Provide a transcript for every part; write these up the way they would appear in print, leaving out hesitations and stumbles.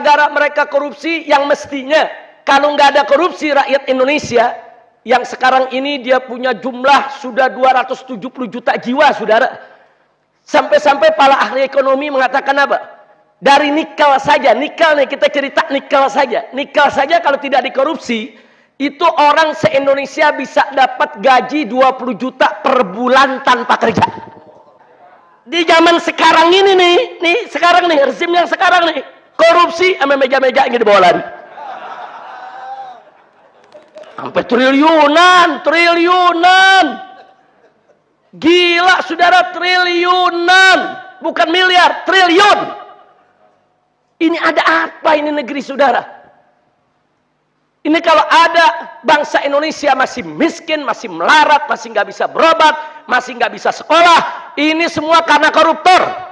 gara-gara mereka korupsi yang mestinya kalau nggak ada korupsi rakyat Indonesia yang sekarang ini dia punya jumlah sudah 270 juta jiwa, saudara. Sampai-sampai para ahli ekonomi mengatakan apa? Dari nikel saja, nikel nih kita cerita nikel saja kalau tidak dikorupsi itu orang se-Indonesia bisa dapat gaji 20 juta per bulan tanpa kerja. Di zaman sekarang ini nih sekarang nih rezim yang sekarang nih korupsi sama meja-meja yang dibawa lari. Sampai triliunan. Gila saudara, triliunan. Bukan miliar, triliun. Ini ada apa ini negeri saudara? Ini kalau ada bangsa Indonesia masih miskin, masih melarat, masih nggak bisa berobat, masih nggak bisa sekolah. Ini semua karena koruptor.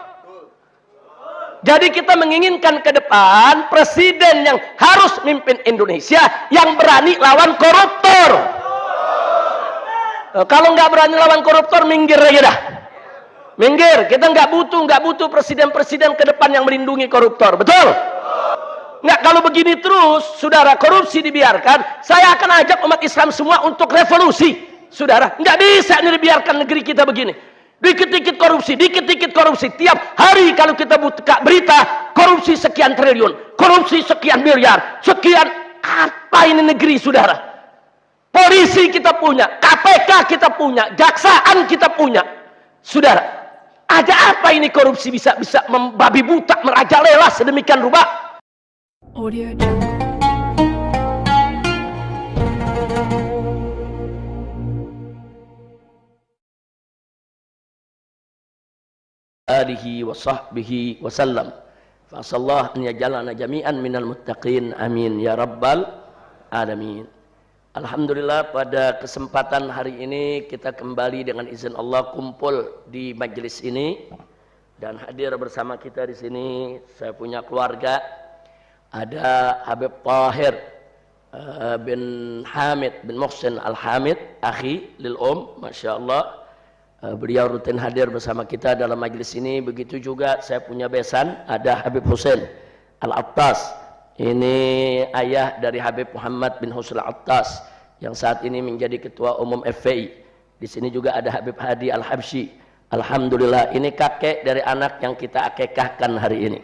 Jadi kita menginginkan ke depan presiden yang harus mimpin Indonesia yang berani lawan koruptor. Kalau nggak berani lawan koruptor, minggir aja dah. Minggir. Kita nggak butuh presiden-presiden ke depan yang melindungi koruptor. Betul? Nggak, kalau begini terus, saudara, korupsi dibiarkan, saya akan ajak umat Islam semua untuk revolusi. Saudara, nggak bisa ini dibiarkan negeri kita begini. Dikit-dikit korupsi. Tiap hari kalau kita buka berita, korupsi sekian triliun, korupsi sekian miliar, sekian. Apa ini negeri, saudara? Polisi kita punya, KPK kita punya, jaksaan kita punya. Saudara, ada apa ini korupsi bisa membabi buta, merajalela sedemikian rupa? Audio Jungle. Alihi wa sahbihi wa sallam. Fa sallallahu an yajalana jami'an minal muttaqin. Amin ya rabbal alamin. Alhamdulillah, pada kesempatan hari ini kita kembali dengan izin Allah kumpul di majelis ini dan hadir bersama kita di sini. Saya punya keluarga, ada Habib Tahir bin Hamid bin Muhsin Al-Hamid, akhi lil Masya Allah. Beliau rutin hadir bersama kita dalam majelis ini. Begitu juga saya punya besan, ada Habib Husain Al-Attas. Ini ayah dari Habib Muhammad bin Husain Al-Attas yang saat ini menjadi ketua umum FPI. Di sini juga ada Habib Hadi Al-Habsyi. Alhamdulillah, ini kakek dari anak yang kita akikahkan hari ini.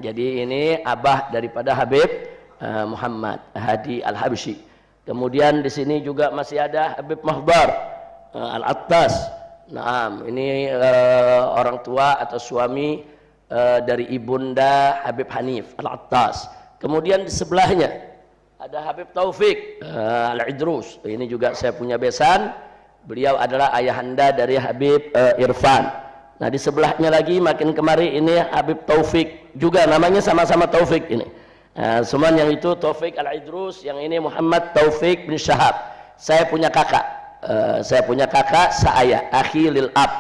Jadi ini abah daripada Habib Muhammad Hadi Al-Habsyi. Kemudian di sini juga masih ada Habib Mahdar Al-Attas. Nah, ini orang tua atau suami dari ibunda Habib Hanif Al-Attas. Kemudian di sebelahnya ada Habib Taufik Al-Idrus. Ini juga saya punya besan. Beliau adalah ayahanda dari Habib Irfan. Nah, di sebelahnya lagi makin kemari ini Habib Taufik juga, namanya sama-sama Taufik ini. Semua yang itu Taufik Al-Idrus, yang ini Muhammad Taufik bin Syahab. Saya punya kakak. Saya akhi lil ab.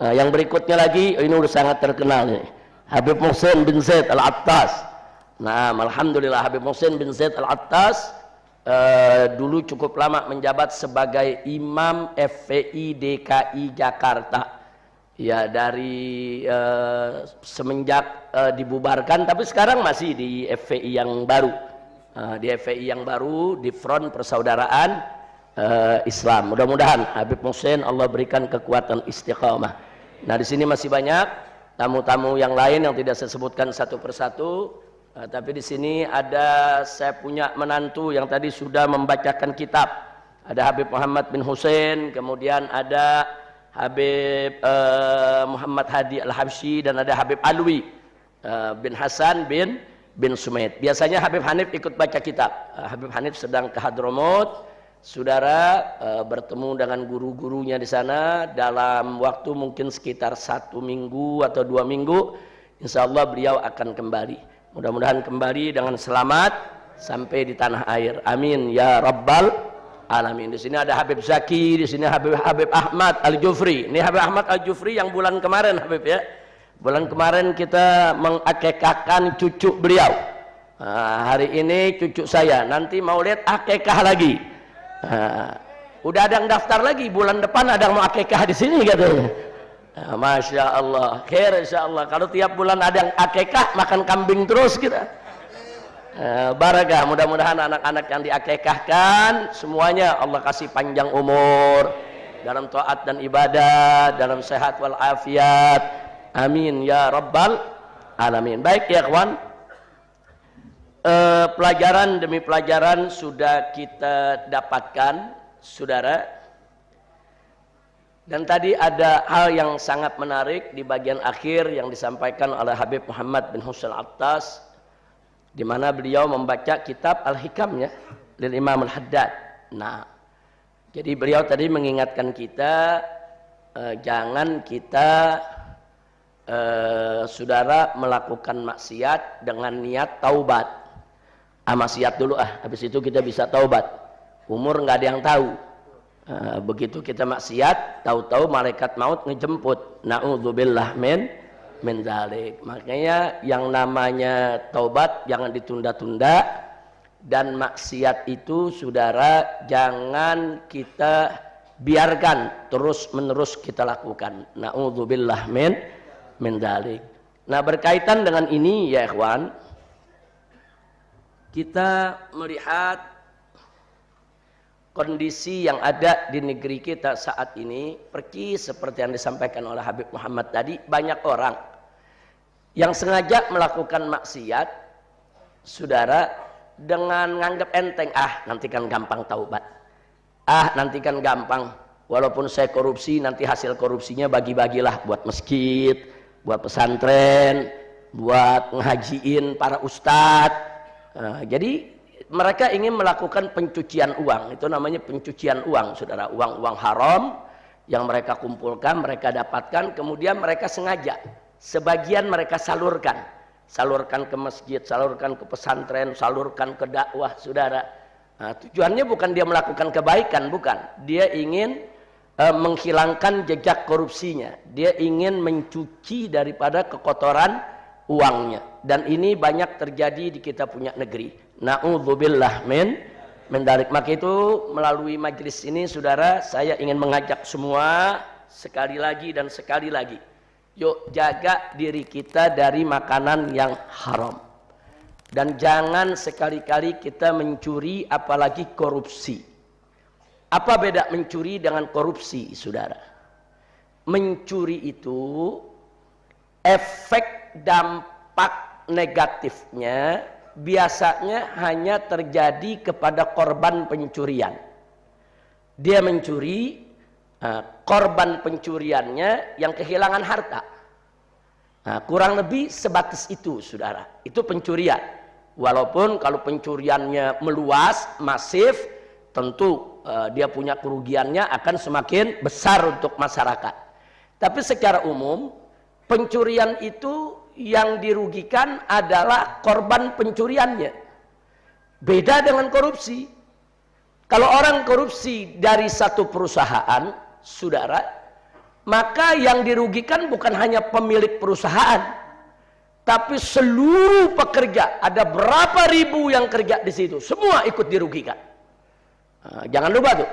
Yang berikutnya lagi ini udah sangat terkenal nih, Habib Muhsin bin Zaid Al-Attas. Nah, alhamdulillah Habib Muhsin bin Zaid Al-Attas dulu cukup lama menjabat sebagai imam FPI DKI Jakarta. Ya, dari semenjak dibubarkan, tapi sekarang masih di FPI yang baru. Di FPI yang baru, di Front Persaudaraan Islam. Mudah-mudahan Habib Muhsin Allah berikan kekuatan istiqamah. Nah, di sini masih banyak tamu-tamu yang lain yang tidak saya sebutkan satu persatu. Tapi di sini ada saya punya menantu yang tadi sudah membacakan kitab. Ada Habib Muhammad bin Husain, kemudian ada Habib Muhammad Hadi Al-Habsyi, dan ada Habib Alwi bin Hasan bin Sumaid. Biasanya Habib Hanif ikut baca kitab. Habib Hanif sedang ke Hadramut. Saudara bertemu dengan guru-gurunya di sana dalam waktu mungkin sekitar 1 minggu atau 2 minggu. Insya Allah beliau akan kembali. Mudah-mudahan kembali dengan selamat sampai di tanah air. Amin ya rabbal alamin. Di sini ada Habib Zaki, di sini Habib Ahmad Al-Jufri. Ini Habib Ahmad Al-Jufri yang bulan kemarin, Habib ya. Bulan kemarin kita mengakekahkan cucu beliau. Hari ini cucu saya. Nanti mau lihat akekah lagi. Udah ada yang daftar lagi, bulan depan ada yang mau akekah di sini katanya. Masya Allah, khair insya Allah. Kalau tiap bulan ada yang akekah, makan kambing terus kita. Barakah, mudah-mudahan anak-anak yang diakekahkan semuanya Allah kasih panjang umur dalam taat dan ibadah, dalam sehat wal afiat. Amin ya rabbal alamin. Baik ya kawan, pelajaran demi pelajaran sudah kita dapatkan saudara. Dan tadi ada hal yang sangat menarik di bagian akhir yang disampaikan oleh Habib Muhammad bin Husain Al-Attas, di mana beliau membaca kitab Al-Hikam ya, lil Imam Al-Haddad. Nah, jadi beliau tadi mengingatkan kita jangan kita saudara melakukan maksiat dengan niat taubat. Maksiat dulu habis itu kita bisa taubat. Umur nggak ada yang tahu. Begitu kita maksiat, tahu-tahu malaikat maut ngejemput. Na'udzubillah min dzalik. Makanya yang namanya taubat jangan ditunda-tunda, dan maksiat itu saudara jangan kita biarkan terus-menerus kita lakukan. Na'udzubillah min dzalik. Nah, berkaitan dengan ini ya ikhwan, kita melihat kondisi yang ada di negeri kita saat ini persis seperti yang disampaikan oleh Habib Muhammad tadi. Banyak orang yang sengaja melakukan maksiat saudara dengan nganggap enteng, nanti kan gampang taubat, nanti kan gampang, walaupun saya korupsi nanti hasil korupsinya bagi-bagilah buat masjid, buat pesantren, buat ngehajiin para ustadz. Jadi mereka ingin melakukan pencucian uang, itu namanya pencucian uang saudara, uang-uang haram yang mereka kumpulkan, mereka dapatkan, kemudian mereka sengaja sebagian mereka salurkan ke masjid, salurkan ke pesantren, salurkan ke dakwah saudara. Tujuannya bukan dia melakukan kebaikan, bukan, dia ingin menghilangkan jejak korupsinya, dia ingin mencuci daripada kekotoran uangnya, dan ini banyak terjadi di kita punya negeri. Na'udzubillah min dzalik. Maka itu melalui majelis ini saudara, saya ingin mengajak semua sekali lagi dan sekali lagi, yuk jaga diri kita dari makanan yang haram, dan jangan sekali-kali kita mencuri, apalagi korupsi. Apa beda mencuri dengan korupsi saudara? Mencuri itu efek dampak negatifnya biasanya hanya terjadi kepada korban pencurian. Dia mencuri, korban pencuriannya yang kehilangan harta. Kurang lebih sebatas itu saudara, itu pencurian. Walaupun kalau pencuriannya meluas, masif, tentu dia punya kerugiannya akan semakin besar untuk masyarakat. Tapi secara umum pencurian itu yang dirugikan adalah korban pencuriannya. Beda dengan korupsi. Kalau orang korupsi dari satu perusahaan saudara, maka yang dirugikan bukan hanya pemilik perusahaan, tapi seluruh pekerja. Ada berapa ribu yang kerja di situ, semua ikut dirugikan. Jangan lupa tuh.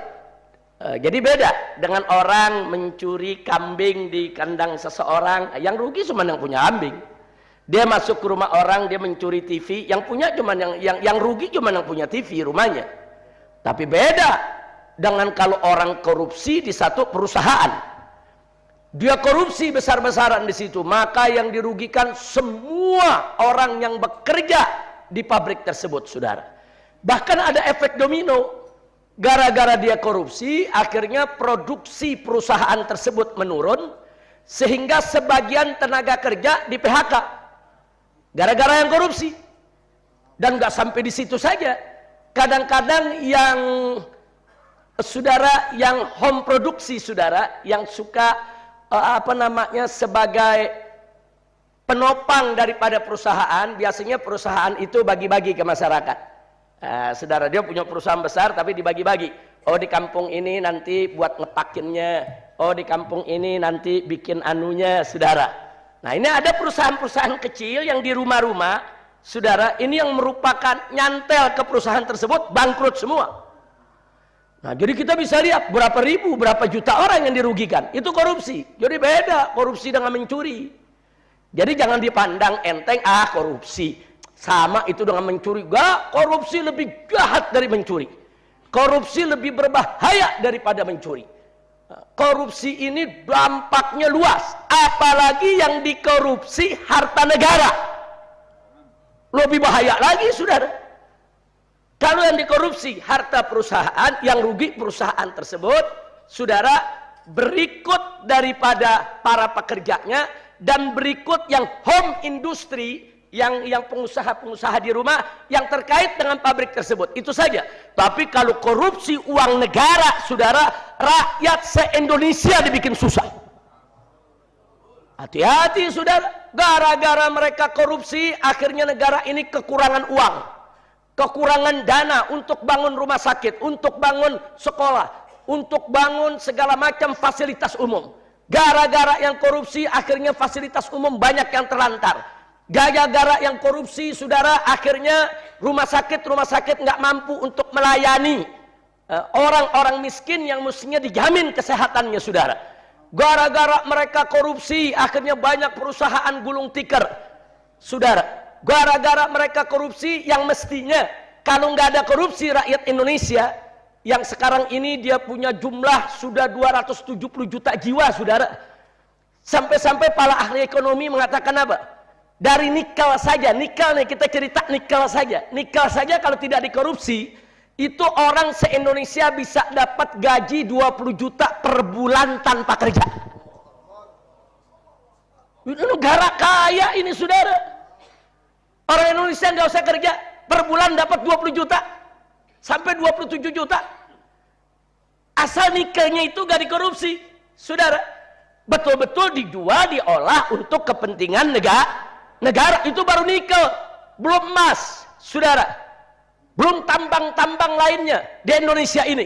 Jadi beda dengan orang mencuri kambing di kandang seseorang, yang rugi cuma yang punya kambing. Dia masuk ke rumah orang, dia mencuri TV, yang punya cuma yang rugi cuma yang punya TV rumahnya. Tapi beda dengan kalau orang korupsi di satu perusahaan. Dia korupsi besar-besaran di situ, maka yang dirugikan semua orang yang bekerja di pabrik tersebut saudara. Bahkan ada efek domino. Gara-gara dia korupsi, akhirnya produksi perusahaan tersebut menurun, sehingga sebagian tenaga kerja di PHK gara-gara yang korupsi. Dan gak sampai di situ saja, kadang-kadang yang saudara, yang home produksi saudara, yang suka sebagai penopang daripada perusahaan, biasanya perusahaan itu bagi-bagi ke masyarakat. Saudara, dia punya perusahaan besar tapi dibagi-bagi. Oh, di kampung ini nanti buat ngepakinnya, oh di kampung ini nanti bikin anunya saudara. Nah, ini ada perusahaan-perusahaan kecil yang di rumah-rumah saudara, ini yang merupakan nyantel ke perusahaan tersebut, bangkrut semua. Nah, jadi kita bisa lihat berapa ribu, berapa juta orang yang dirugikan. Itu korupsi. Jadi beda korupsi dengan mencuri. Jadi jangan dipandang enteng, korupsi Sama itu dengan mencuri. Gak, korupsi lebih jahat dari mencuri. Korupsi lebih berbahaya daripada mencuri. Korupsi ini dampaknya luas. Apalagi yang dikorupsi harta negara. Lebih bahaya lagi, saudara. Kalau yang dikorupsi harta perusahaan, yang rugi perusahaan tersebut, saudara, berikut daripada para pekerjanya, dan berikut yang home industry, yang pengusaha-pengusaha di rumah yang terkait dengan pabrik tersebut. Itu saja. Tapi kalau korupsi uang negara, saudara, rakyat se-Indonesia dibikin susah. Hati-hati, saudara. Gara-gara mereka korupsi, akhirnya negara ini kekurangan uang, kekurangan dana untuk bangun rumah sakit, untuk bangun sekolah, untuk bangun segala macam fasilitas umum. Gara-gara yang korupsi, akhirnya fasilitas umum banyak yang terlantar. Gara-gara yang korupsi, saudara, akhirnya rumah sakit nggak mampu untuk melayani orang-orang miskin yang mestinya dijamin kesehatannya, saudara. Gara-gara mereka korupsi, akhirnya banyak perusahaan gulung tikar, saudara. Gara-gara mereka korupsi, yang mestinya kalau nggak ada korupsi, rakyat Indonesia yang sekarang ini dia punya jumlah sudah 270 juta jiwa, saudara. Sampai-sampai para ahli ekonomi mengatakan apa? Dari nikel saja, nikel nih, kita cerita nikel saja kalau tidak dikorupsi, itu orang se-Indonesia bisa dapat gaji 20 juta per bulan tanpa kerja. Ini negara kaya ini, saudara. Orang Indonesia nggak usah kerja, per bulan dapat 20 juta sampai 27 juta. Asal nikelnya itu gak dikorupsi, saudara. Betul-betul dijual, diolah untuk kepentingan negara. Itu baru nikel, belum emas, saudara. Belum tambang-tambang lainnya di Indonesia ini.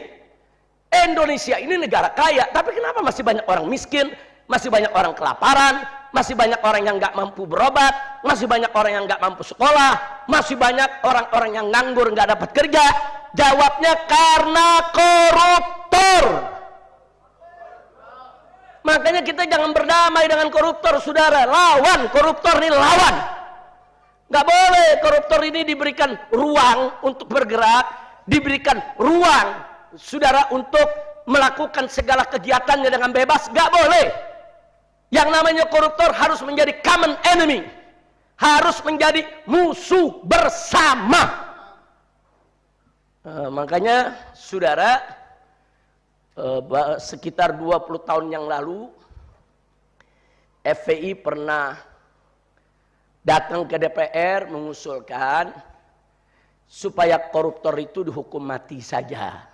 Indonesia ini negara kaya, tapi kenapa masih banyak orang miskin, masih banyak orang kelaparan, masih banyak orang yang nggak mampu berobat, masih banyak orang yang nggak mampu sekolah, masih banyak orang-orang yang nganggur nggak dapat kerja? Jawabnya karena koruptor. Makanya kita jangan berdamai dengan koruptor, saudara. Lawan koruptor ini, lawan. Nggak boleh koruptor ini diberikan ruang untuk bergerak, diberikan ruang, saudara, untuk melakukan segala kegiatannya dengan bebas. Nggak boleh. Yang namanya koruptor harus menjadi common enemy, harus menjadi musuh bersama. Makanya, saudara, sekitar 20 tahun yang lalu FPI pernah datang ke DPR mengusulkan supaya koruptor itu dihukum mati saja.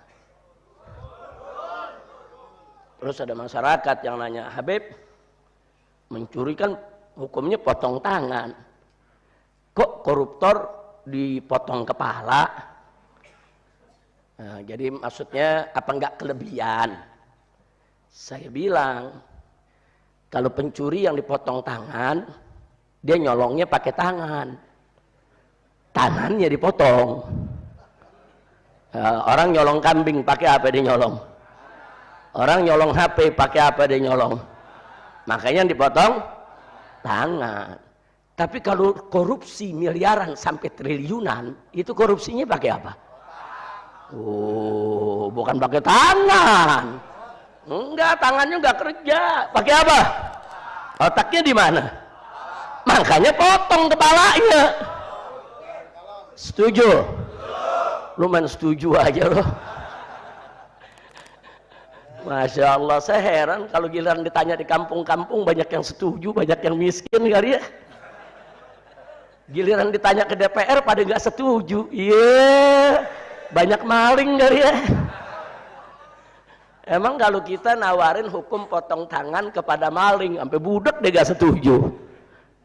Terus ada masyarakat yang nanya, Habib, mencuri kan hukumnya potong tangan, kok koruptor dipotong kepala? Nah, jadi maksudnya apa enggak kelebihan? Saya bilang, kalau pencuri yang dipotong tangan, dia nyolongnya pakai tangan, tangannya dipotong. Orang nyolong kambing pakai apa dia nyolong? Orang nyolong HP pakai apa dia nyolong? Makanya yang dipotong tangan. Tapi kalau korupsi miliaran sampai triliunan, itu korupsinya pakai apa? Oh, bukan pakai tangan. Enggak, tangannya enggak kerja. Pakai apa? Otaknya di mana? Makanya potong kepalanya. Setuju? Lu main setuju aja lo. Masya Allah, saya heran kalau giliran ditanya di kampung-kampung banyak yang setuju, banyak yang miskin kali ya. Giliran ditanya ke DPR pada nggak setuju. Iya, banyak maling kali ya. Emang kalau kita nawarin hukum potong tangan kepada maling, sampai budak dia nggak setuju.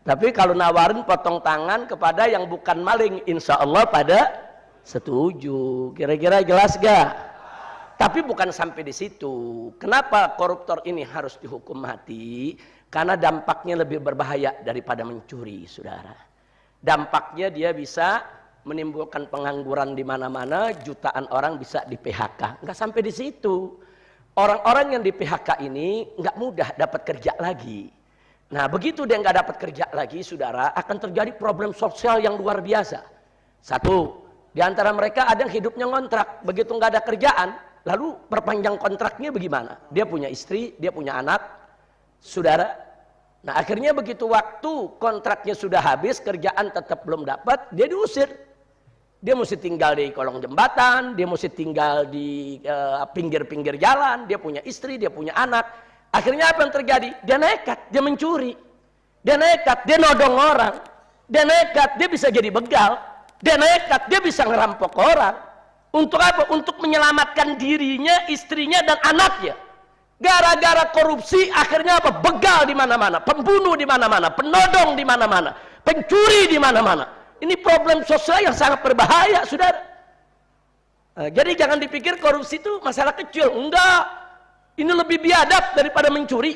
Tapi kalau nawarin potong tangan kepada yang bukan maling, insya Allah pada setuju. Kira-kira jelas gak? Tapi bukan sampai di situ. Kenapa koruptor ini harus dihukum mati? Karena dampaknya lebih berbahaya daripada mencuri, saudara. Dampaknya dia bisa menimbulkan pengangguran di mana-mana, jutaan orang bisa di PHK. Nggak sampai di situ. Orang-orang yang di PHK ini nggak mudah dapat kerja lagi. Nah, begitu dia nggak dapat kerja lagi, saudara, akan terjadi problem sosial yang luar biasa. Satu, di antara mereka ada yang hidupnya ngontrak. Begitu nggak ada kerjaan, lalu perpanjang kontraknya bagaimana? Dia punya istri, dia punya anak, saudara. Nah, akhirnya begitu waktu kontraknya sudah habis, kerjaan tetap belum dapat, dia diusir. Dia mesti tinggal di kolong jembatan, dia mesti tinggal di pinggir-pinggir jalan, dia punya istri, dia punya anak. Akhirnya apa yang terjadi? Dia nekat, dia mencuri. Dia nekat, dia nodong orang. Dia nekat, dia bisa jadi begal. Dia nekat, dia bisa ngerampok orang. Untuk apa? Untuk menyelamatkan dirinya, istrinya, dan anaknya. Gara-gara korupsi, akhirnya apa? Begal di mana-mana, pembunuh di mana-mana, penodong di mana-mana, pencuri di mana-mana. Ini problem sosial yang sangat berbahaya, saudara. Nah, jadi jangan dipikir korupsi itu masalah kecil. Enggak. Ini lebih biadab daripada mencuri.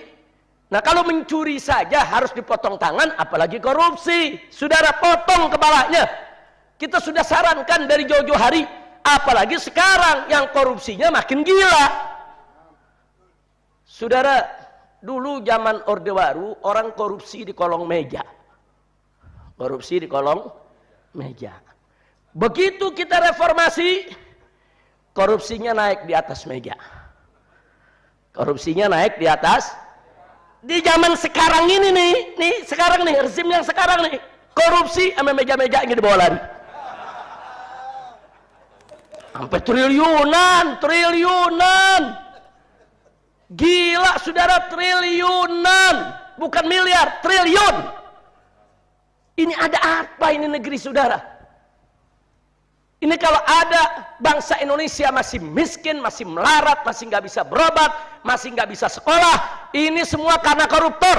Nah, kalau mencuri saja harus dipotong tangan, apalagi korupsi. Saudara, potong kepalanya. Kita sudah sarankan dari jauh-jauh hari. Apalagi sekarang yang korupsinya makin gila. Saudara, dulu zaman Orde Baru, orang korupsi di kolong meja. Korupsi di kolong meja. Begitu kita reformasi, korupsinya naik di atas meja. Korupsinya naik di atas. Di zaman sekarang ini nih sekarang nih, rezim yang sekarang nih, korupsi sama meja-meja ini dibawa lari. Sampai triliunan. Gila, saudara, triliunan. Bukan miliar, triliun. Ini ada apa ini negeri, saudara? Ini kalau ada bangsa Indonesia masih miskin, masih melarat, masih nggak bisa berobat, masih nggak bisa sekolah, ini semua karena koruptor.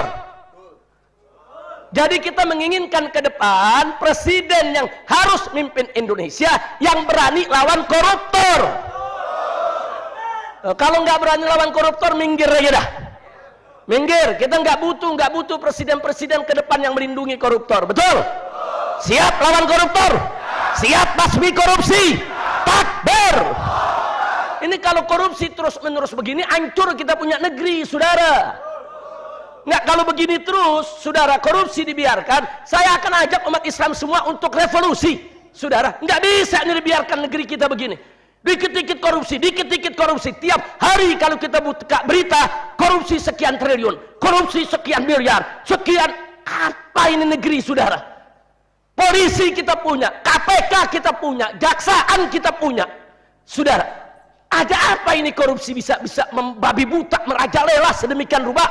Jadi kita menginginkan ke depan presiden yang harus mimpin Indonesia yang berani lawan koruptor. Kalau nggak berani lawan koruptor, minggir aja dah. Minggir, kita nggak butuh presiden-presiden ke depan yang melindungi koruptor. Betul? Siap lawan koruptor? Siap basmi korupsi? Takbir! Ini kalau korupsi terus-menerus begini, hancur kita punya negeri, saudara. Nggak, kalau begini terus, saudara, korupsi dibiarkan, saya akan ajak umat Islam semua untuk revolusi, saudara. Nggak bisa ini dibiarkan negeri kita begini. Dikit-dikit korupsi, tiap hari kalau kita buka berita, korupsi sekian triliun, korupsi sekian miliar, sekian. Apa ini negeri, saudara? Polisi kita punya, KPK kita punya, jaksaan kita punya, saudara. Ada apa ini korupsi bisa membabi buta, merajalela sedemikian rupa?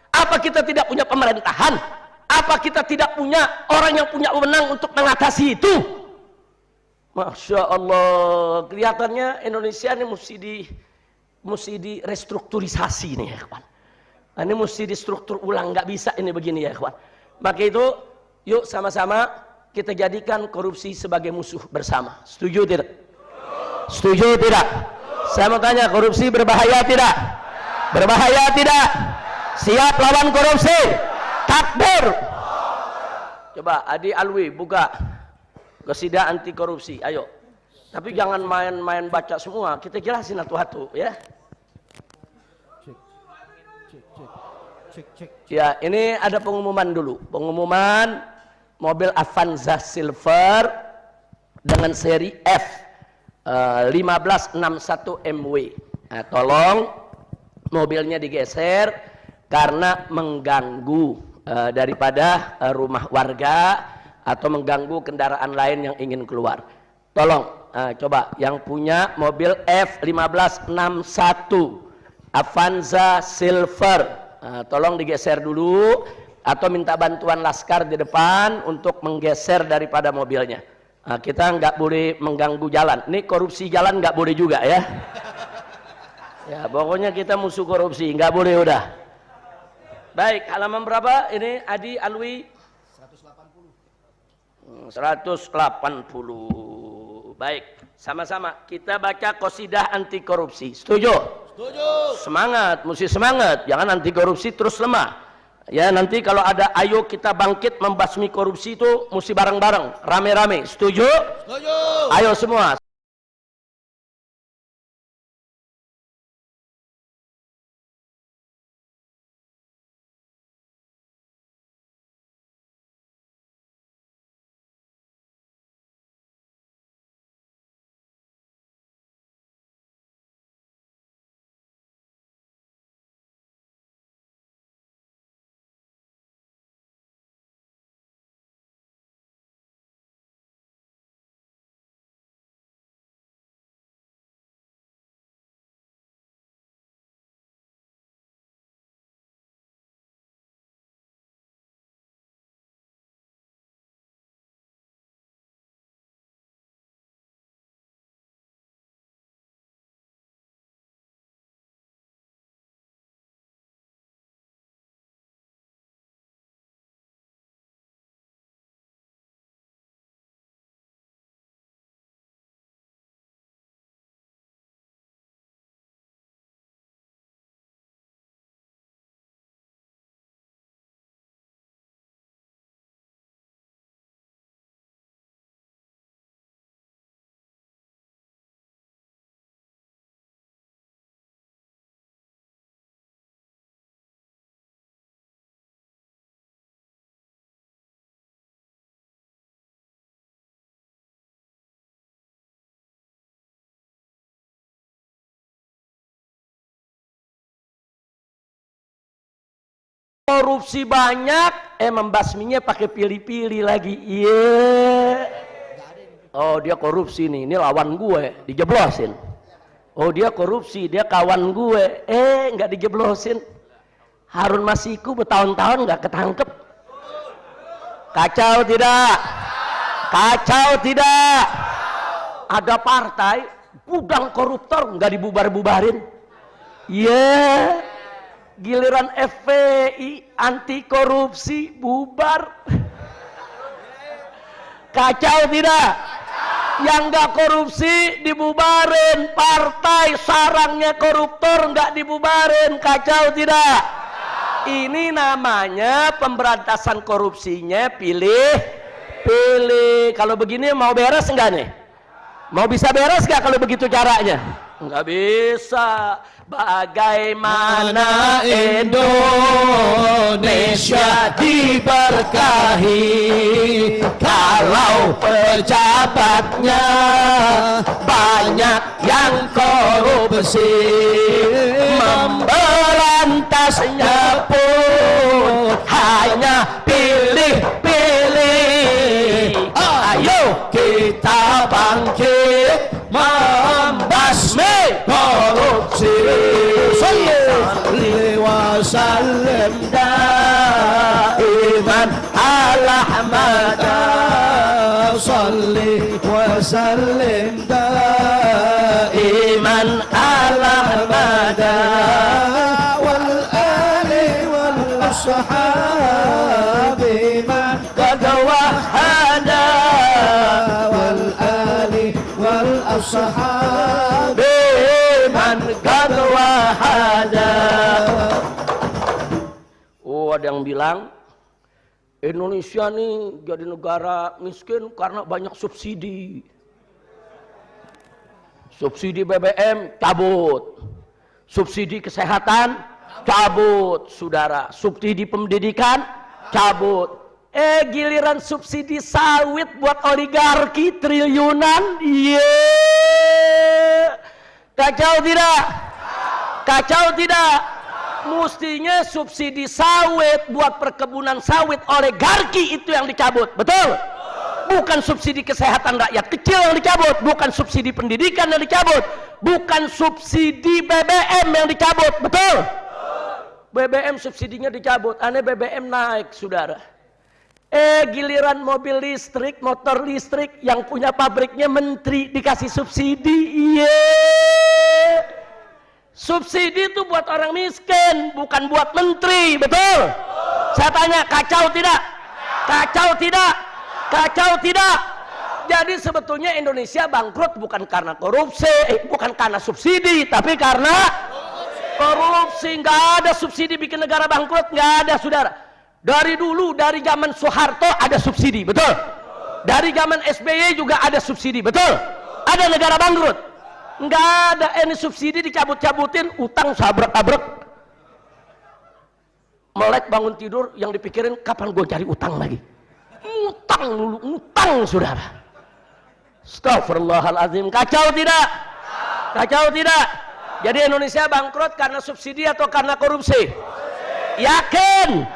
Apa kita tidak punya pemerintahan? Apa kita tidak punya orang yang punya wewenang untuk mengatasi itu? Masya Allah, kelihatannya Indonesia ini mesti direstrukturisasi nih, ya kawan. Ini mesti distruktur ulang, nggak bisa ini begini, ya kawan. Maka itu, yuk sama-sama kita jadikan korupsi sebagai musuh bersama. Setuju tidak? Setuju tidak? Saya mau tanya, korupsi berbahaya tidak? Berbahaya tidak? Siap lawan korupsi? Takbir! Coba Adi Alwi buka Qasidah anti korupsi, ayo. Tapi jangan main-main baca semua, kita jelasin satu-satu, ya. Ya, ini ada pengumuman dulu. Pengumuman mobil Avanza Silver dengan seri F 1561 MW. Nah, tolong mobilnya digeser karena mengganggu daripada rumah warga atau mengganggu kendaraan lain yang ingin keluar. Tolong coba yang punya mobil F1561 Avanza Silver, tolong digeser dulu atau minta bantuan laskar di depan untuk menggeser daripada mobilnya. Kita nggak boleh mengganggu jalan. Ini korupsi jalan nggak boleh juga, ya. Ya, pokoknya kita musuh korupsi, nggak boleh udah. Baik, halaman berapa ini Adi Alwi? 180. Baik, sama-sama kita baca qasidah anti korupsi. Setuju? Setuju. Semangat, mesti semangat. Jangan anti korupsi terus lemah. Ya, nanti kalau ada ayo kita bangkit membasmi korupsi itu mesti bareng-bareng, rame-rame. Setuju? Setuju. Ayo semua. korupsi banyak, membasminya pakai pilih-pilih lagi. Iya. Oh dia korupsi nih, ini lawan gue, dijeblosin. Oh dia korupsi, dia kawan gue, nggak dijeblosin. Harun Masiku bertahun-tahun nggak ketangkep. Kacau tidak? Kacau tidak? Ada partai gudang koruptor nggak dibubar-bubarin. Iya. Giliran FPI anti korupsi bubar. Kacau tidak? Yang nggak korupsi dibubarin, partai sarangnya koruptor nggak dibubarin. Kacau tidak? Ini namanya pemberantasan korupsinya pilih. Kalau begini mau beres enggak nih? Mau bisa beres nggak kalau begitu caranya? Nggak bisa. Bagaimana Indonesia diberkahi kalau pejabatnya banyak yang korupsi, memberantasnya pun hanya pilih-pilih. Ayo kita bangkit membasmi korupsi. Salli wa sallim daiman ala Ahmad. Salli wa sallim daiman ala Ahmad wal ali wal ashabi man qad wahada wal ali wal ashabi man qad wahada. Oh ada yang bilang Indonesia nih jadi negara miskin karena banyak subsidi. Subsidi BBM cabut, subsidi kesehatan cabut, saudara. Subsidi pendidikan cabut. Giliran subsidi sawit buat oligarki triliunan, kacau tidak? Kacau tidak? Mestinya subsidi sawit buat perkebunan sawit oligarki itu yang dicabut, betul? Bukan subsidi kesehatan rakyat kecil yang dicabut, bukan subsidi pendidikan yang dicabut, bukan subsidi BBM yang dicabut, betul? BBM subsidinya dicabut, aneh BBM naik, saudara. Giliran mobil listrik, motor listrik yang punya pabriknya menteri dikasih subsidi, subsidi itu buat orang miskin, bukan buat menteri, betul? Saya tanya, kacau tidak? Kacau tidak? Kacau tidak? Jadi sebetulnya Indonesia bangkrut bukan karena korupsi, bukan karena subsidi, tapi karena korupsi. Nggak ada subsidi bikin negara bangkrut, nggak ada, saudara. Dari dulu, dari zaman Soeharto ada subsidi, betul? Dari zaman SBY juga ada subsidi, betul? Ada negara bangkrut? Nggak ada. Ini subsidi dicabut-cabutin, utang sabrek-abrek. Melek bangun tidur yang dipikirin kapan gue cari utang lagi. Utang dulu, utang, saudara. Astagfirullahaladzim. Kacau tidak? Kacau tidak? Jadi Indonesia bangkrut karena subsidi atau karena korupsi? Yakin?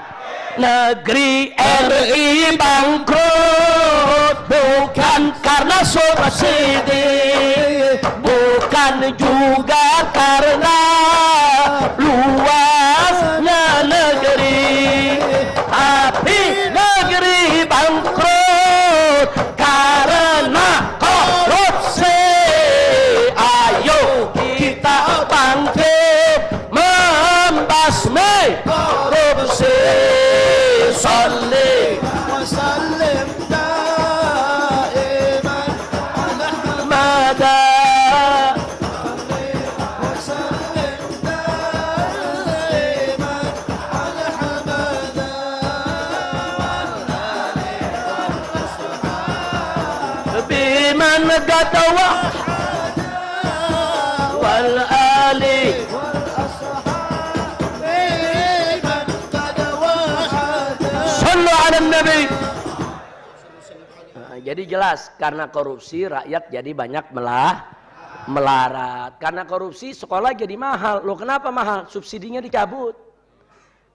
Negeri RI bangkrut bukan karena subsidi, bukan juga karena luasnya negeri, tapi negeri bangkrut karena korupsi. Ayo kita bangkit membasmi korupsi. Salli wa sallim daiman ala Ahmad. Salli wa sallim daiman ala Ahmad wal ali wal ashabi biman qad wahada wal ali wal ashabi man qad wahada. Sallu ala Nabi. Jadi jelas karena korupsi rakyat jadi banyak melarat. Karena korupsi sekolah jadi mahal. Loh kenapa mahal? Subsidinya dicabut.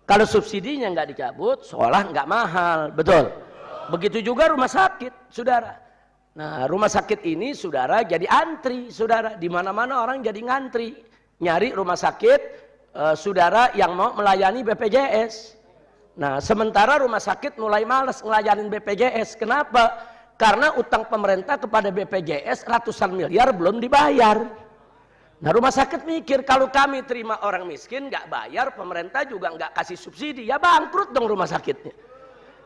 Kalau subsidinya nggak dicabut, sekolah nggak mahal, betul. Begitu juga rumah sakit, saudara. Nah, rumah sakit ini, saudara, jadi antri, saudara. Di mana-mana orang jadi ngantri, nyari rumah sakit, saudara yang mau melayani BPJS. Nah, sementara rumah sakit mulai malas ngelayanin BPJS. Kenapa? Karena utang pemerintah kepada BPJS ratusan miliar belum dibayar. Nah, rumah sakit mikir, kalau kami terima orang miskin nggak bayar, pemerintah juga nggak kasih subsidi, ya bangkrut dong rumah sakitnya.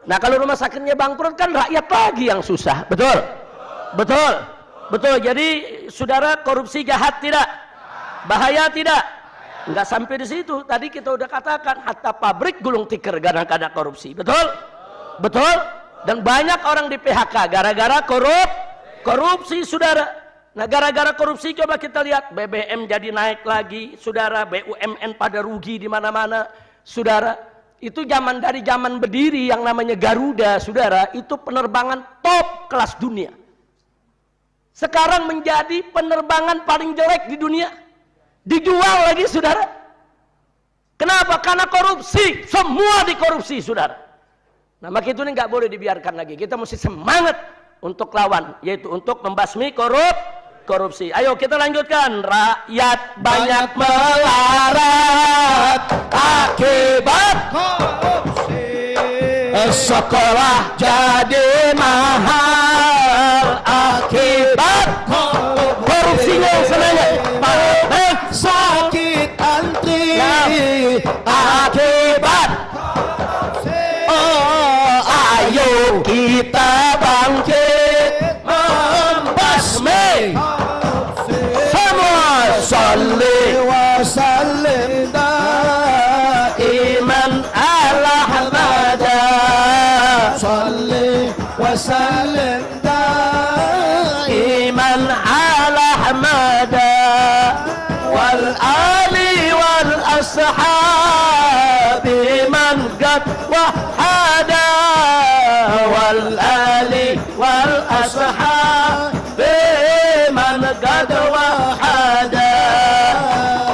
Nah, kalau rumah sakitnya bangkrut kan rakyat lagi yang susah, betul? Betul, betul. Jadi saudara, korupsi jahat tidak? Bahaya tidak? Nggak sampai di situ. Tadi kita udah katakan, hatta pabrik gulung tikar gara-gara korupsi, betul? Betul. Dan banyak orang di PHK gara-gara korupsi, saudara. Nah, gara-gara korupsi coba kita lihat, BBM jadi naik lagi, saudara. BUMN pada rugi di mana-mana, saudara. Itu dari zaman berdiri yang namanya Garuda, saudara, itu penerbangan top kelas dunia. Sekarang menjadi penerbangan paling jelek di dunia. Dijual lagi, saudara. Kenapa? Karena korupsi. Semua dikorupsi, saudara. Nah, maka itu nggak boleh dibiarkan lagi. Kita mesti semangat untuk lawan, yaitu untuk membasmi korupsi. Ayo kita lanjutkan. Rakyat banyak melarat akibat korupsi. Sekolah jadi mahal akibat korupsinya yang senangnya. Sakit antri Akibat korupsi. Oh, ayo kita bangkit membasmi semua. Salli wa sallim iman ala hamada. salli wa sallim iman ala hamada wal ali wal ashabi man qad wahada wal ali wal ashabi man qad wahada.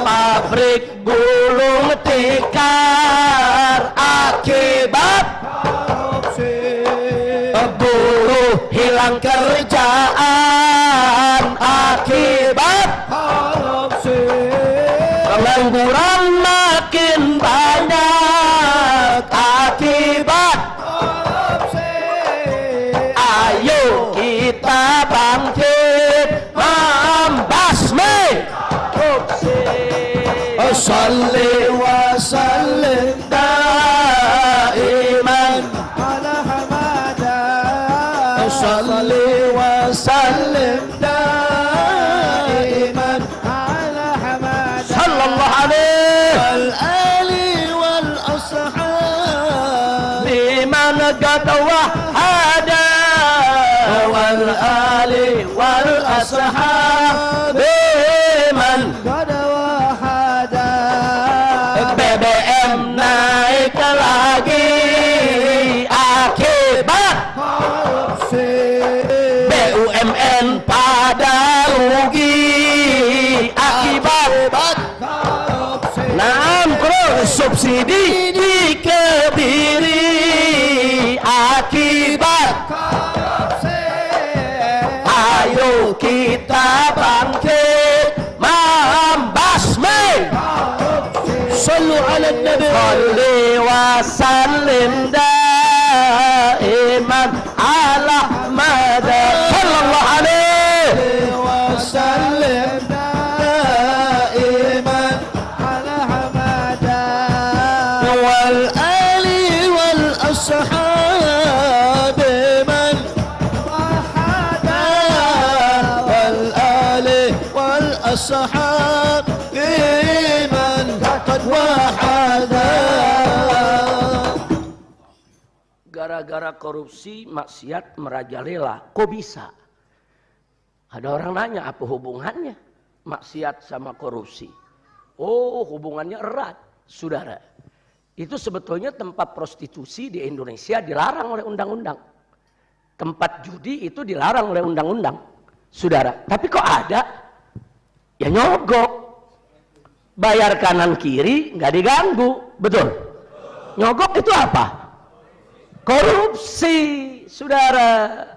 Pabrik gulung tikar akibat buruh hilang kerjaan akibat pengangguran makin banyak akibat. Ayo kita bangkit membasmi korupsi. salli wa sallim daiman ala hamada salli wa sallim daiman ala hamada sallallahu alaihi wal ali wal ashab biman qad wahada wal ali wal ashab biman qad wahada. BBM naik lagi akibat korupsi. BUMN pada rugi akibat korupsi. subsidi dikebiri akibat korupsi. Ayo kita bangkit membasmi Sallu ala Nabi Salli wa sallim daiman ala mada Sallallahu alaihi wa sallim daiman ala hamada wal ali wal ashab man wahada wal ali wal ashab man qad wahada. Gara-gara korupsi, maksiat merajalela. Kok bisa? Ada orang nanya, apa hubungannya maksiat sama korupsi? Oh, hubungannya erat, saudara. Itu sebetulnya tempat prostitusi di Indonesia dilarang oleh undang-undang. Tempat judi itu dilarang oleh undang-undang, saudara. Tapi kok ada? Ya nyogok. Bayar kanan kiri, nggak diganggu, betul? Nyogok itu apa? Korupsi, saudara.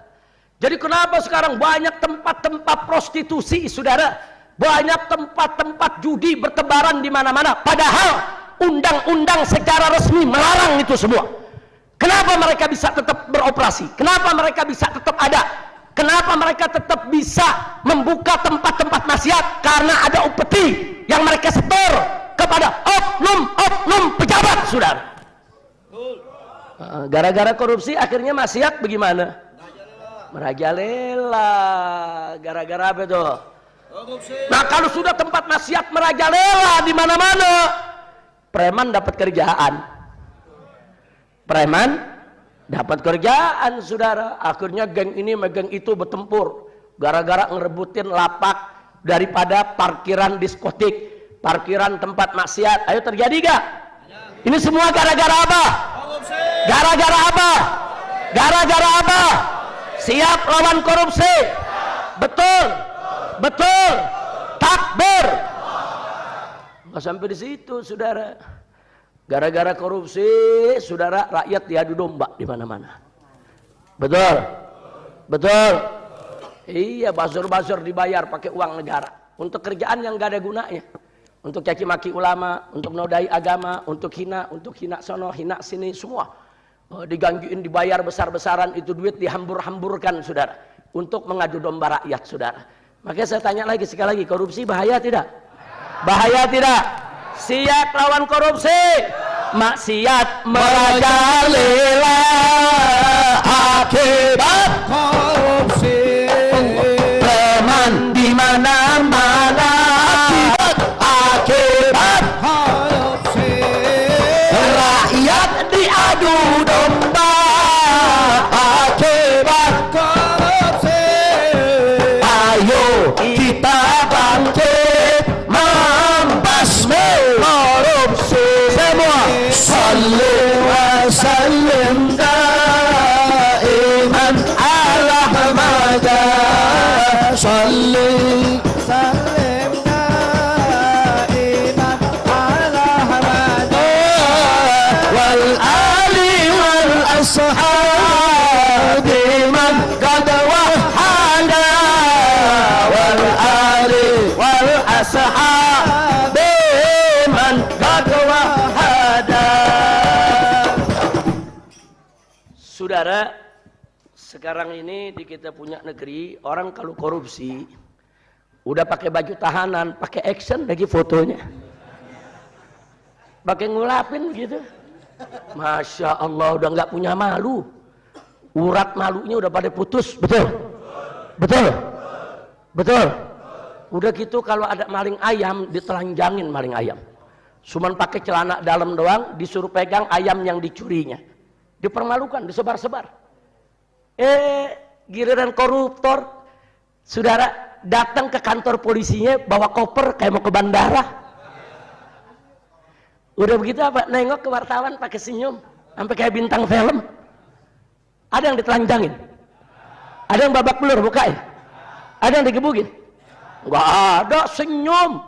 Jadi kenapa sekarang banyak tempat-tempat prostitusi, saudara? Banyak tempat-tempat judi bertebaran di mana-mana. Padahal undang-undang secara resmi melarang itu semua. Kenapa mereka bisa tetap beroperasi? Kenapa mereka bisa tetap ada? Kenapa mereka tetap bisa membuka tempat-tempat maksiat? Karena ada upeti yang mereka setor kepada oknum-oknum pejabat, saudara. Gara-gara korupsi akhirnya maksiat bagaimana? Merajalela. Gara-gara apa itu? Nah, kalau sudah tempat maksiat merajalela di mana-mana, preman dapat kerjaan. Preman dapat kerjaan, saudara. Akhirnya geng ini sama geng itu bertempur gara-gara ngerebutin lapak daripada parkiran diskotik, parkiran tempat maksiat. Ayo, terjadi gak? Ini semua gara-gara apa? Gara-gara apa? Gara-gara apa? Siap lawan korupsi? Betul, betul. Takbir. Nggak sampai di situ, saudara. Gara-gara korupsi, saudara, rakyat diadu domba di mana-mana. Betul, betul. Iya, basur-basur dibayar pakai uang negara untuk kerjaan yang gak ada gunanya. Untuk caci maki ulama, untuk menodai agama, untuk hina sono, hina sini, semua. Digangguin, dibayar besar-besaran, itu duit dihambur-hamburkan, saudara, untuk mengadu domba rakyat, saudara. Makanya saya tanya lagi, sekali lagi, korupsi bahaya tidak? Bahaya tidak? Siap lawan korupsi? Maksiat merajalela akibat korupsi. Preman di mana-mana akibat Korupsi. rakyat diadu domba akibat Korupsi. ayo kita bangkit membasmi korupsi semua. Sallu wa sallim daiman ala hamada. Salli Salim daiman ala hamada. wal ali wal ashabi man qad wahada. Wal ali wal ashabi man qad wahada. Saudara, sekarang ini di kita punya negeri, orang kalau korupsi udah pakai baju tahanan, pakai action lagi fotonya, pakai ngulapin gitu. Masya Allah, udah nggak punya malu, urat malunya udah pada putus. Betul, betul, betul. Udah gitu kalau ada maling ayam, ditelanjangin maling ayam, cuman pakai celana dalam doang, disuruh pegang ayam yang dicurinya, dipermalukan, disebar-sebar. Giliran koruptor, saudara, datang ke kantor polisinya bawa koper kayak mau ke bandara. Udah begitu apa? Nengok ke wartawan pakai senyum, sampai kayak bintang film. Ada yang ditelanjangin, ada yang babak belur bukain, ada yang digebukin. Nggak ada, senyum,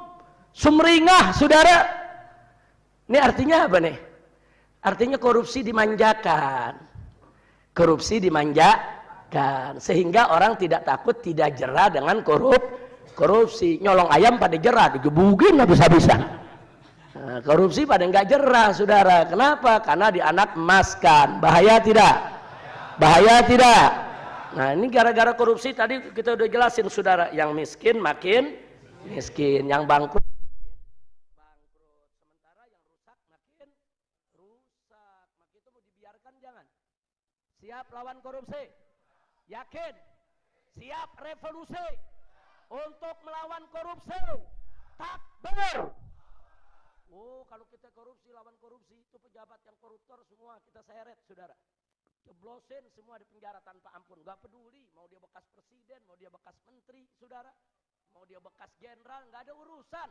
sumringah, saudara. Ini artinya apa nih? Artinya korupsi dimanjakan. Korupsi dimanjakan sehingga orang tidak takut, tidak jera dengan korupsi. Nyolong ayam pada jera, digebukin habis-habisan. Nah, korupsi pada nggak jera, saudara. Kenapa? Karena dianak emaskan. Bahaya tidak? Bahaya tidak? Nah, ini gara-gara korupsi tadi kita udah jelasin, saudara. Yang miskin makin miskin, yang bangkrut bangkrut. Sementara yang rusak makin rusak. Maka itu mau dibiarkan jangan. Siap lawan korupsi? Yakin? Siap revolusi untuk melawan korupsi? Takbir! Oh, kalau kita korupsi, lawan korupsi, itu pejabat yang koruptor semua kita seret, saudara. Jeblosin semua di penjara tanpa ampun. Gak peduli, mau dia bekas presiden, mau dia bekas menteri, saudara, mau dia bekas jenderal, gak ada urusan.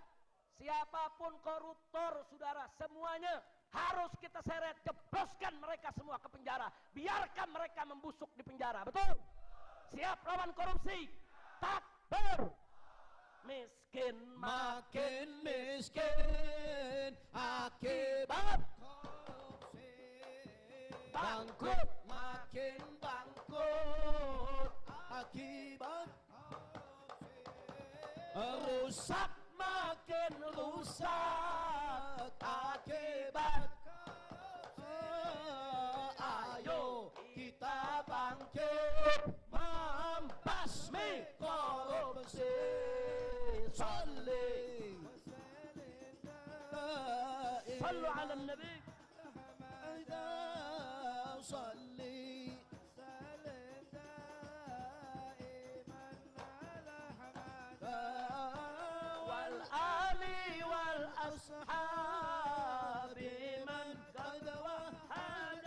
Siapapun koruptor, saudara, semuanya harus kita seret, jebloskan mereka semua ke penjara. Biarkan mereka membusuk di penjara, betul? Siap lawan korupsi? Takbir! Miskin makin miskin akibat korupsi. bangkrut, makin bangkrut akibat rusak, makin rusak akibat. Ayo kita bangkit membasmi korupsi. Salli Sallu ala nabi. صلي والآل والأصحاب من قد وحد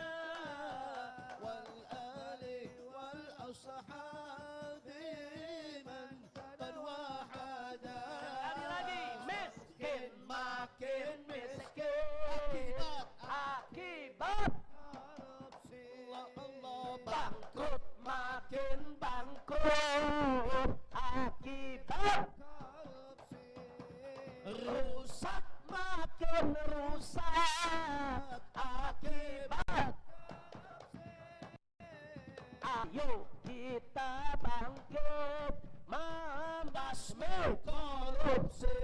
والآل والأصحاب من قد وحد. Lagi miskin makin miskin akibat bangkrut, makin bangkrut akibat rusak, makin rusak akibat. Ayo kita bangkit membasmi korupsi.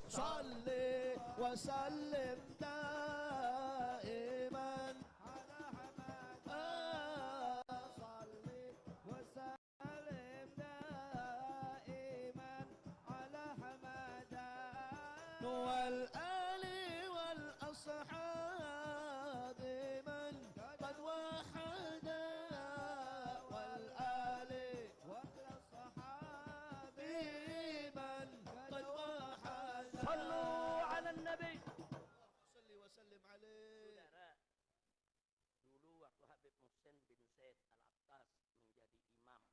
Salli wa sallim daiman والآل والأصحاب من قد وحد والآل والأصحاب من قد وحد. صلوا على النبي. صل وسلم عليه. Dulu waktu Habib Muhsin bin Zaid Al-Attas menjadi imam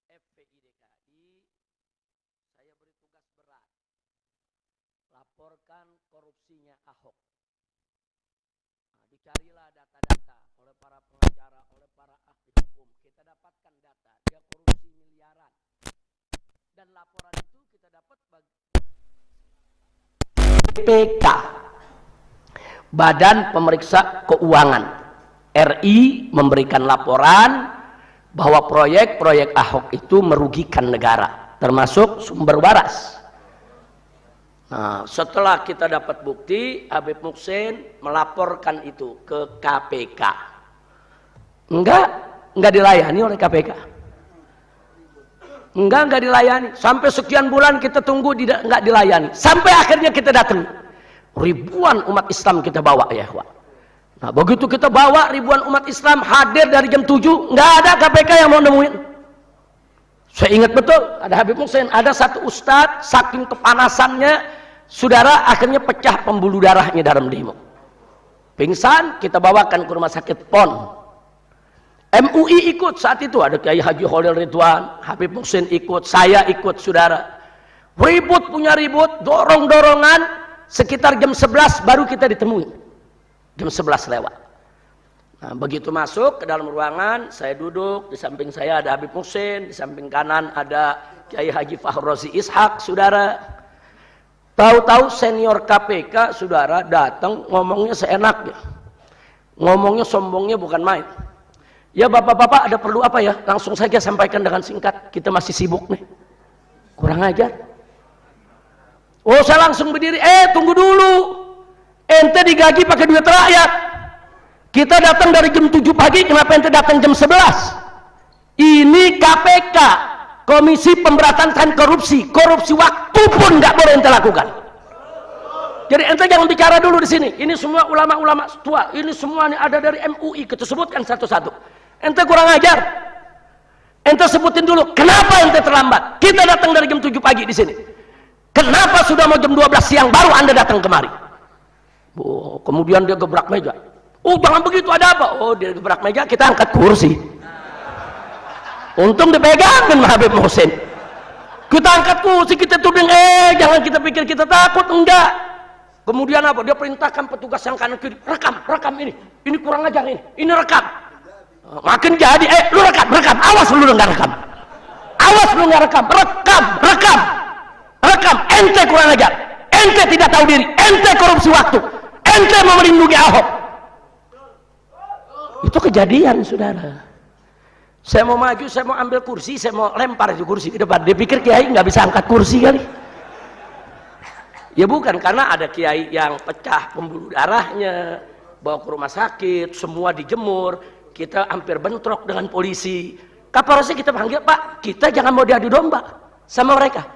FPI DKI, saya beri tugas berat. Laporkan korupsinya Ahok. Nah, dicarilah data-data oleh para pengacara, oleh para ahli hukum. Kita dapatkan data, dia korupsi miliaran. Dan laporan itu kita dapat BPK, Badan Pemeriksa Keuangan RI, memberikan laporan bahwa proyek-proyek Ahok itu merugikan negara, termasuk sumber waras. Nah, setelah kita dapat bukti, Habib Muhsin melaporkan itu ke KPK. Enggak dilayani oleh KPK. Enggak dilayani. Sampai sekian bulan kita tunggu enggak dilayani. Sampai akhirnya kita datang. Ribuan umat Islam kita bawa ya, Pak. Nah, begitu kita bawa ribuan umat Islam hadir dari jam 7, enggak ada KPK yang mau nemuin. Saya ingat betul, ada Habib Muhsin, ada satu ustadz, saking kepanasannya, saudara, akhirnya pecah pembuluh darahnya dalam demo. Pingsan, kita bawakan ke rumah sakit PON. MUI ikut saat itu, ada Kiai Haji Khalil Ridwan, Habib Muhsin ikut, saya ikut, saudara. Ribut punya ribut, dorong-dorongan, sekitar jam 11 baru kita ditemui. Jam 11 lewat. Nah, begitu masuk ke dalam ruangan, saya duduk, di samping saya ada Habib Muhsin, di samping kanan ada Kiai Haji Fahrozi Ishak, saudara. Tahu-tahu senior KPK, saudara, datang ngomongnya seenaknya. Ngomongnya sombongnya bukan main. Ya bapak-bapak, ada perlu apa ya? Langsung saja sampaikan dengan singkat, kita masih sibuk nih. Kurang ajar. Oh, saya langsung berdiri, tunggu dulu. Ente digaji pakai duit rakyat. Kita datang dari jam 7 pagi, kenapa ente datang jam 11? Ini KPK, Komisi Pemberantasan Korupsi. Korupsi waktu pun nggak boleh ente lakukan. Jadi ente jangan bicara dulu di sini. Ini semua ulama-ulama tua. Ini semua ini ada dari MUI. Kita sebutkan satu-satu. Ente kurang ajar. Ente sebutin dulu. Kenapa ente terlambat? Kita datang dari jam 7 pagi di sini. Kenapa sudah mau jam 12 siang baru anda datang kemari? Oh, kemudian dia gebrak meja. Oh, jangan begitu, ada apa? Oh, dia gebrak meja, kita angkat kursi. Untung dipegangin sama Habib Muhsin. Kita angkat kursi, kita tuding, jangan kita pikir kita takut, enggak. Kemudian apa? Dia perintahkan petugas yang kanan kiri, rekam ini kurang ajar ini rekam. Makin jadi, lu rekam, awas lu nggak rekam. Awas lu nggak rekam, rekam, ente kurang ajar, ente tidak tahu diri, ente korupsi waktu, ente mau melindungi Ahok. Itu kejadian, saudara. Saya mau maju, saya mau ambil kursi, saya mau lempar itu kursi ke depan. Dia pikir kiai nggak bisa angkat kursi kali. Ya bukan, karena ada kiai yang pecah pembuluh darahnya, bawa ke rumah sakit, semua dijemur, kita hampir bentrok dengan polisi. Kapolresnya kita panggil, Pak, kita jangan mau diadu domba sama mereka.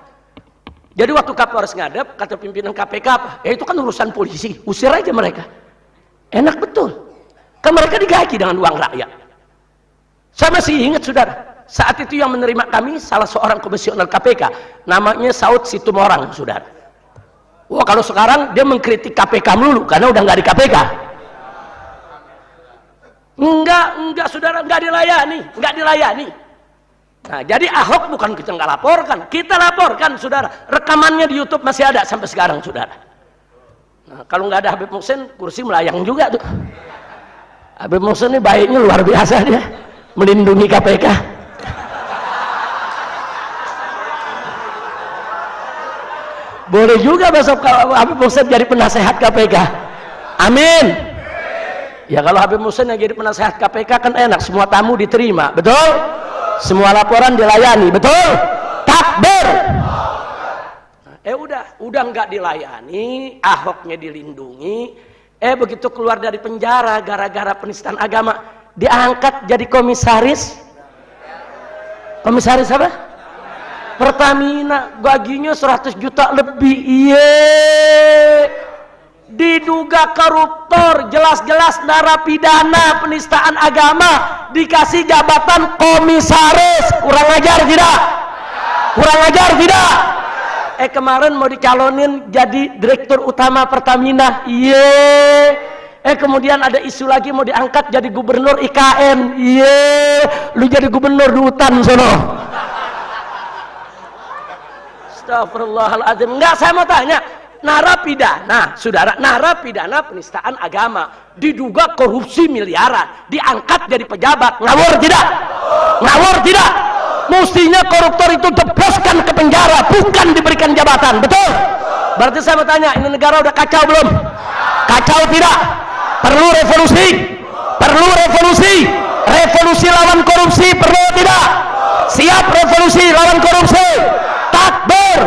Jadi waktu Kapolres ngadep, kata pimpinan KPK apa? Ya itu kan urusan polisi, usir aja mereka. Enak betul. Kan mereka digaji dengan uang rakyat. Saya masih ingat, saudara, saat itu yang menerima kami salah seorang komisioner KPK, namanya Saud Situmorang, saudara. Wah, kalau sekarang dia mengkritik KPK melulu karena udah nggak di KPK. Enggak, saudara, nggak dilayani. Nah, jadi Ahok bukan kita nggak laporkan, kita laporkan, saudara. Rekamannya di YouTube masih ada sampai sekarang, saudara. Nah, kalau nggak ada Habib Muhsin, kursi melayang juga tuh. Habib Muhsin ini baiknya luar biasa, dia melindungi KPK. Boleh juga besok kalau Habib Muhsin jadi penasehat KPK. Amin. Ya kalau Habib Muhsin yang jadi penasehat KPK kan enak, semua tamu diterima, betul? Semua laporan dilayani, betul? Takbir. Udah nggak dilayani, Ahoknya dilindungi. Begitu keluar dari penjara gara-gara penistaan agama, diangkat jadi komisaris. Komisaris apa? Pertamina, gajinya 100 juta lebih. Diduga koruptor, jelas-jelas narapidana penistaan agama, dikasih jabatan komisaris. Kurang ajar tidak? Kemarin mau dicalonin jadi direktur utama Pertamina. Kemudian ada isu lagi mau diangkat jadi gubernur IKN. Lu jadi gubernur di hutan sono. Astagfirullahaladzim. Enggak, saya mau tanya, narapidana, saudara, narapidana penistaan agama, diduga korupsi miliaran, diangkat jadi pejabat, ngawur tidak? Mestinya koruptor itu jebloskan ke penjara, bukan diberikan jabatan, betul? Berarti saya mau tanya, ini negara udah kacau belum? Kacau tidak? Perlu revolusi, revolusi lawan korupsi, perlu tidak? Siap revolusi lawan korupsi. Takbir.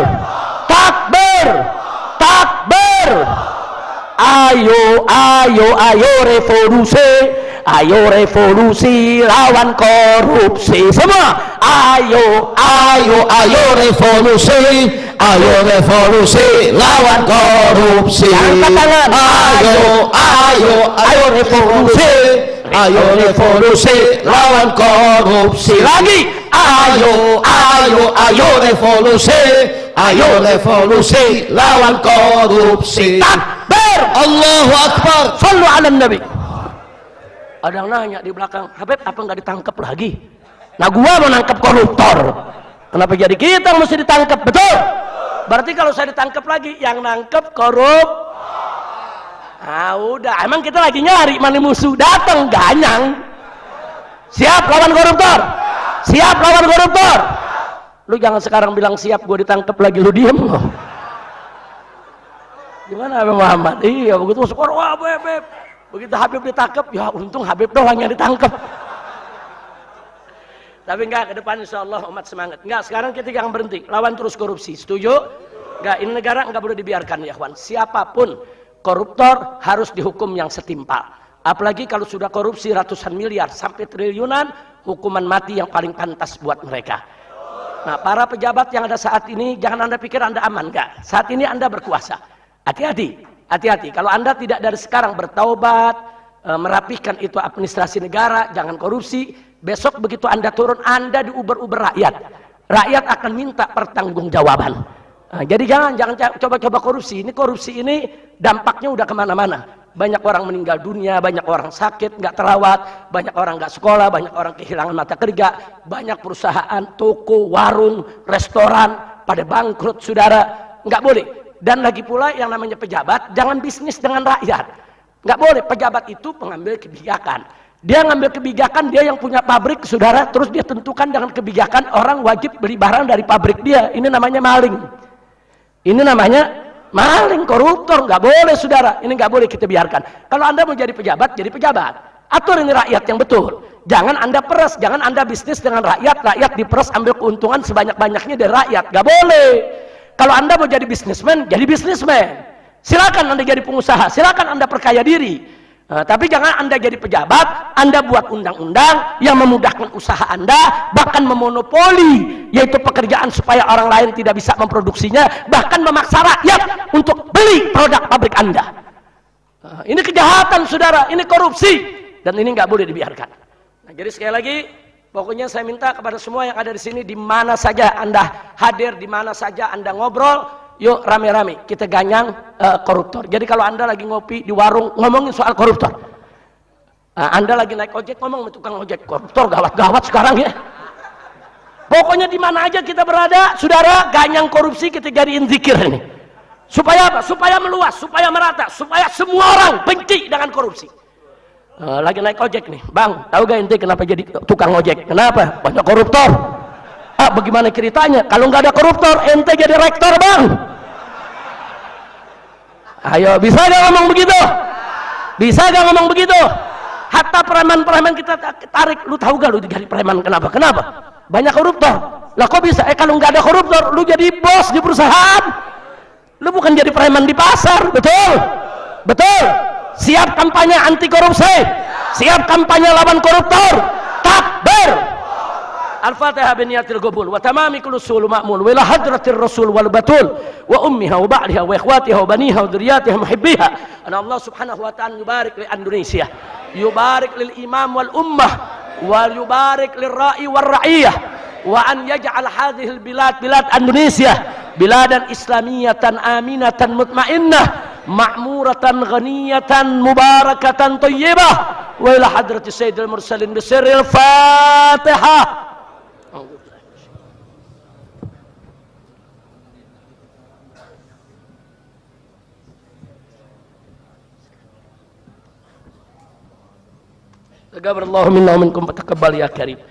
Ayo revolusi lawan korupsi semua. Ayo revolusi lawan korupsi. Angkat tangan. Ayo revolusi lawan korupsi. Lagi. Ayo revolusi lawan korupsi. Takbir. Allahu Akbar. Shallu ala Nabi. Ada yang nanya di belakang, Habib apa nggak ditangkap lagi? Nah, gua mau nangkap koruptor. Kenapa jadi kita yang mesti ditangkap? Betul? Berarti kalau saya ditangkap lagi, yang nangkep korup. Ah, udah. Emang kita lagi nyari mana musuh, datang ganyang. Siap lawan koruptor. Lu jangan sekarang bilang siap gua ditangkap lagi, lu diem loh. Gimana Habib Muhammad? Iya, begitu masuk orang, wah Habib. Begitu Habib ditangkap, ya untung Habib doang yang ditangkap. Tapi enggak, ke depan insya Allah umat semangat. Enggak, sekarang kita jangan berhenti, lawan terus korupsi. Setuju? Enggak, ini negara enggak boleh dibiarkan ya kawan. Siapapun koruptor harus dihukum yang setimpal. Apalagi kalau sudah korupsi ratusan miliar sampai triliunan, hukuman mati yang paling pantas buat mereka. Nah, para pejabat yang ada saat ini, jangan Anda pikir Anda aman. Enggak, saat ini Anda berkuasa. Hati-hati. Kalau Anda tidak dari sekarang bertaubat, merapihkan itu administrasi negara, jangan korupsi, besok begitu Anda turun, Anda diuber-uber rakyat. Rakyat akan minta pertanggungjawaban. Nah, jadi jangan coba-coba korupsi. Korupsi ini dampaknya udah kemana-mana. Banyak orang meninggal dunia, banyak orang sakit, nggak terawat, banyak orang nggak sekolah, banyak orang kehilangan mata kerja, banyak perusahaan, toko, warung, restoran pada bangkrut, saudara. Nggak boleh. Dan lagi pula yang namanya pejabat, jangan bisnis dengan rakyat. Nggak boleh, pejabat itu pengambil kebijakan. Dia ngambil kebijakan, dia yang punya pabrik, saudara, terus dia tentukan dengan kebijakan orang wajib beli barang dari pabrik dia. Ini namanya maling. Koruptor. Nggak boleh, saudara. Ini nggak boleh kita biarkan. Kalau Anda mau jadi pejabat, jadi pejabat. Atur ini rakyat yang betul. Jangan Anda peres, jangan Anda bisnis dengan rakyat, rakyat diperes ambil keuntungan sebanyak-banyaknya dari rakyat. Gak boleh. Kalau Anda mau jadi bisnismen, jadi bisnismen. Silakan Anda jadi pengusaha, silakan Anda perkaya diri. Tapi jangan Anda jadi pejabat, Anda buat undang-undang yang memudahkan usaha Anda, bahkan memonopoli, yaitu pekerjaan supaya orang lain tidak bisa memproduksinya, bahkan memaksa rakyat untuk beli produk pabrik Anda. Ini kejahatan, saudara, ini korupsi, dan ini nggak boleh dibiarkan. Nah, jadi sekali lagi, pokoknya saya minta kepada semua yang ada di sini, di mana saja Anda hadir, di mana saja Anda ngobrol, yuk rame-rame kita ganyang koruptor. Jadi kalau Anda lagi ngopi di warung ngomongin soal koruptor, Anda lagi naik ojek ngomong sama tukang ojek, koruptor gawat-gawat sekarang ya. Pokoknya di mana aja kita berada, saudara, ganyang korupsi kita jadiin zikir ini. Supaya apa? Supaya meluas, supaya merata, supaya semua orang benci dengan korupsi. Lagi naik ojek nih, bang, tahu gak ente kenapa jadi tukang ojek? Kenapa? Banyak koruptor. Bagaimana ceritanya? Kalau nggak ada koruptor, ente jadi rektor, bang. Ayo, bisa gak ngomong begitu? Bisa gak ngomong begitu? Hatta preman-preman kita tarik. Lu tahu gak lu jadi preman kenapa? Kenapa? Banyak koruptor. Lah kok bisa? Kalau nggak ada koruptor, lu jadi bos di perusahaan. Lu bukan jadi preman di pasar, betul? Betul. Siap kampanye anti korupsi, siap kampanye lawan koruptor. Takbir. Al-Fatihah biniyatil qabul wa tamami kulli sul ma'mul wa ila hadratir rasul wal batul wa ummiha wa ba'liha wa ikhwatiha wa baniha wa dzurriyyatiha muhibbiha. Ana Allah Subhanahu wa ta'ala yubarik li Indonesia, yubarik lil imam wal ummah, wa yubarik lir ra'i war ra'iyah, wa an yaj'al hadhihi al bilad bilad Indonesia biladan islamiyatan aminatan mutmainnah ma'muratan ghaniyatan mubarakatan thayyibah wa ila hadratis sayyidil mursalin bisirril Fatihah. Taqabbalallahu minna wa minkum wa taqabbal ya karim.